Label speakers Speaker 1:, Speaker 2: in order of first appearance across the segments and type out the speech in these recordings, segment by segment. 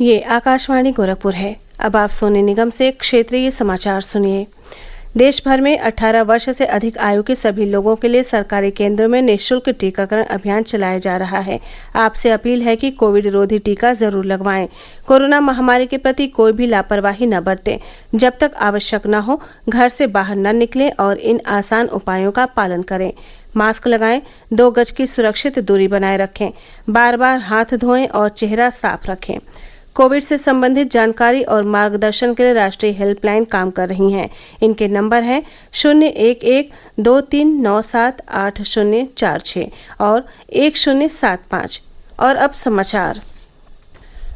Speaker 1: ये आकाशवाणी गोरखपुर है। अब आप सोने निगम से क्षेत्रीय समाचार सुनिए। देश भर में 18 वर्ष से अधिक आयु के सभी लोगों के लिए सरकारी केंद्रों में निःशुल्क टीकाकरण अभियान चलाया जा रहा है। आपसे अपील है कि कोविड रोधी टीका जरूर लगवाएं। कोरोना महामारी के प्रति कोई भी लापरवाही न बरतें। जब तक आवश्यक न हो, घर से बाहर न निकलें और इन आसान उपायों का पालन करें। मास्क लगाएं, 2 गज की सुरक्षित दूरी बनाए रखें, बार बार हाथ धोएं और चेहरा साफ रखें। कोविड से संबंधित जानकारी और मार्गदर्शन के लिए राष्ट्रीय हेल्पलाइन काम कर रही हैं। इनके नंबर हैं 011-2397-8046 और 1075। और अब समाचार।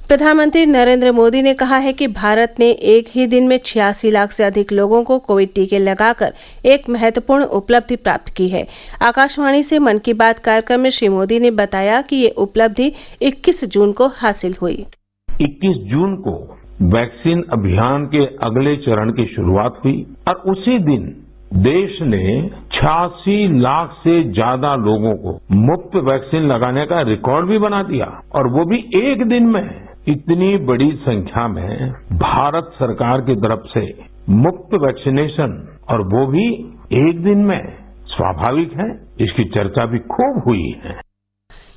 Speaker 1: प्रधानमंत्री नरेंद्र मोदी ने कहा है कि भारत ने एक ही दिन में 86 लाख से अधिक लोगों को कोविड टीके लगाकर एक महत्वपूर्ण उपलब्धि प्राप्त की है। आकाशवाणी से मन की बात कार्यक्रम में श्री मोदी ने बताया कि ये उपलब्धि 21 जून को हासिल हुई।
Speaker 2: 21 जून को वैक्सीन अभियान के अगले चरण की शुरुआत हुई और उसी दिन देश ने 86 लाख से ज्यादा लोगों को मुफ्त वैक्सीन लगाने का रिकॉर्ड भी बना दिया। और वो भी एक दिन में। इतनी बड़ी संख्या में भारत सरकार की तरफ से मुफ्त वैक्सीनेशन, और वो भी एक दिन में, स्वाभाविक है इसकी चर्चा भी खूब हुई है।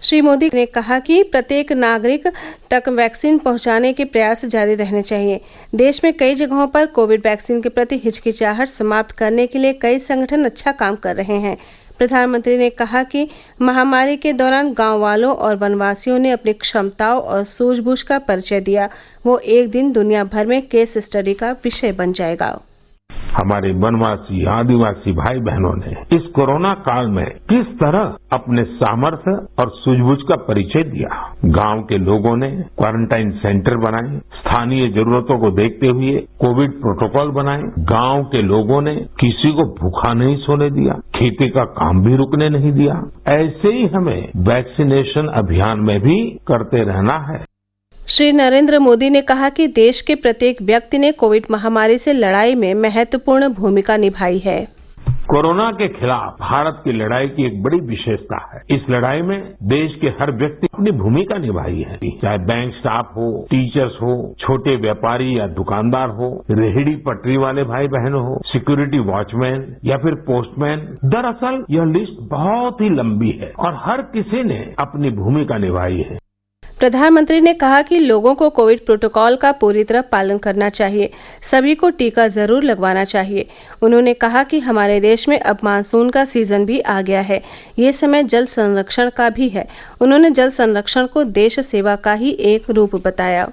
Speaker 1: श्री मोदी ने कहा कि प्रत्येक नागरिक तक वैक्सीन पहुंचाने के प्रयास जारी रहने चाहिए। देश में कई जगहों पर कोविड वैक्सीन के प्रति हिचकिचाहट समाप्त करने के लिए कई संगठन अच्छा काम कर रहे हैं। प्रधानमंत्री ने कहा कि महामारी के दौरान गांव वालों और वनवासियों ने अपनी क्षमताओं और सूझबूझ का परिचय दिया। वो एक दिन दुनिया भर में केस स्टडी का विषय बन जाएगा।
Speaker 2: हमारे वनवासी आदिवासी भाई बहनों ने इस कोरोना काल में किस तरह अपने सामर्थ्य और सूझबूझ का परिचय दिया। गांव के लोगों ने क्वारंटाइन सेंटर बनाए, स्थानीय जरूरतों को देखते हुए कोविड प्रोटोकॉल बनाए। गांव के लोगों ने किसी को भूखा नहीं सोने दिया, खेती का काम भी रुकने नहीं दिया। ऐसे ही हमें वैक्सीनेशन अभियान में भी करते रहना है।
Speaker 1: श्री नरेंद्र मोदी ने कहा कि देश के प्रत्येक व्यक्ति ने कोविड महामारी से लड़ाई में महत्वपूर्ण भूमिका निभाई है।
Speaker 2: कोरोना के खिलाफ भारत की लड़ाई की एक बड़ी विशेषता है। इस लड़ाई में देश के हर व्यक्ति अपनी भूमिका निभाई है। चाहे बैंक स्टाफ हो, टीचर्स हो, छोटे व्यापारी या दुकानदार हो, रेहड़ी पटरी वाले भाई बहन हो, सिक्योरिटी वॉचमैन या फिर पोस्टमैन। दरअसल यह लिस्ट बहुत ही लंबी है और हर किसी ने अपनी भूमिका निभाई है।
Speaker 1: प्रधानमंत्री ने कहा कि लोगों को कोविड प्रोटोकॉल का पूरी तरह पालन करना चाहिए। सभी को टीका जरूर लगवाना चाहिए। उन्होंने कहा कि हमारे देश में अब मानसून का सीजन भी आ गया है। ये समय जल संरक्षण का भी है। उन्होंने जल संरक्षण को देश सेवा का ही एक रूप बताया।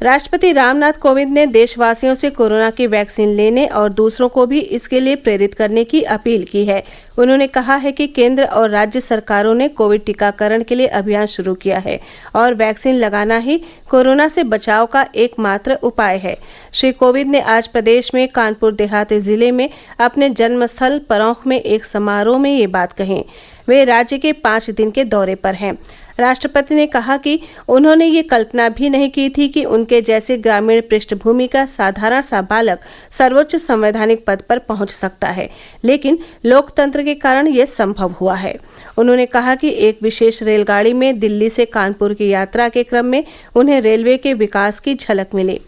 Speaker 1: राष्ट्रपति रामनाथ कोविंद ने देशवासियों से कोरोना की वैक्सीन लेने और दूसरों को भी इसके लिए प्रेरित करने की अपील की है। उन्होंने कहा है कि केंद्र और राज्य सरकारों ने कोविड टीकाकरण के लिए अभियान शुरू किया है और वैक्सीन लगाना ही कोरोना से बचाव का एकमात्र उपाय है। श्री कोविंद ने आज प्रदेश में कानपुर देहात जिले में अपने जन्मस्थल परौख में एक समारोह में ये बात कही। वे राज्य के 5 दिन के दौरे पर हैं। राष्ट्रपति ने कहा कि उन्होंने ये कल्पना भी नहीं की थी कि उनके जैसे ग्रामीण पृष्ठभूमि का साधारण सा बालक सर्वोच्च संवैधानिक पद पर पहुंच सकता है, लेकिन लोकतंत्र के कारण ये संभव हुआ है। उन्होंने कहा कि एक विशेष रेलगाड़ी में दिल्ली से कानपुर की यात्रा के क्रम में उन्हें रेलवे के विकास की झलक मिली।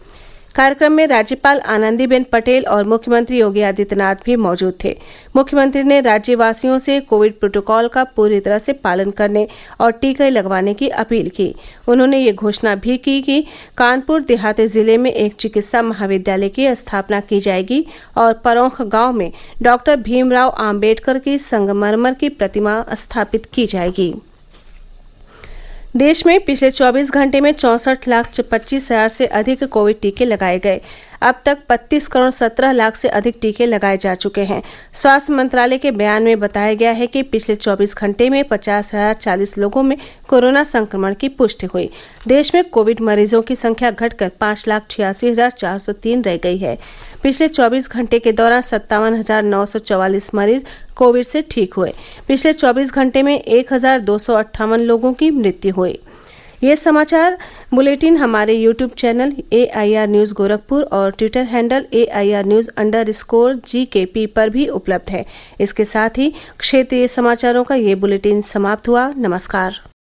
Speaker 1: कार्यक्रम में राज्यपाल आनंदीबेन पटेल और मुख्यमंत्री योगी आदित्यनाथ भी मौजूद थे। मुख्यमंत्री ने राज्यवासियों से कोविड प्रोटोकॉल का पूरी तरह से पालन करने और टीके लगवाने की अपील की। उन्होंने ये घोषणा भी की कि कानपुर देहात जिले में एक चिकित्सा महाविद्यालय की स्थापना की जाएगी और परौख गांव में डॉक्टर भीमराव आम्बेडकर की संगमरमर की प्रतिमा स्थापित की जाएगी। देश में पिछले 24 घंटे में 64,25,000 से अधिक कोविड टीके लगाए गए। अब तक 32 करोड़ 17 लाख से अधिक टीके लगाए जा चुके हैं। स्वास्थ्य मंत्रालय के बयान में बताया गया है कि पिछले 24 घंटे में 50,040 लोगों में कोरोना संक्रमण की पुष्टि हुई। देश में कोविड मरीजों की संख्या घटकर 5,86,403 रह गई है। पिछले 24 घंटे के दौरान 57,944 मरीज कोविड से ठीक हुए। पिछले 24 घंटे में 1,258 लोगों की मृत्यु हुई। ये समाचार बुलेटिन हमारे YouTube channel AIR news Gorakhpur और ट्विटर हैंडल AIR न्यूज़_GKP पर भी उपलब्ध है। इसके साथ ही क्षेत्रीय समाचारों का ये बुलेटिन समाप्त हुआ। नमस्कार।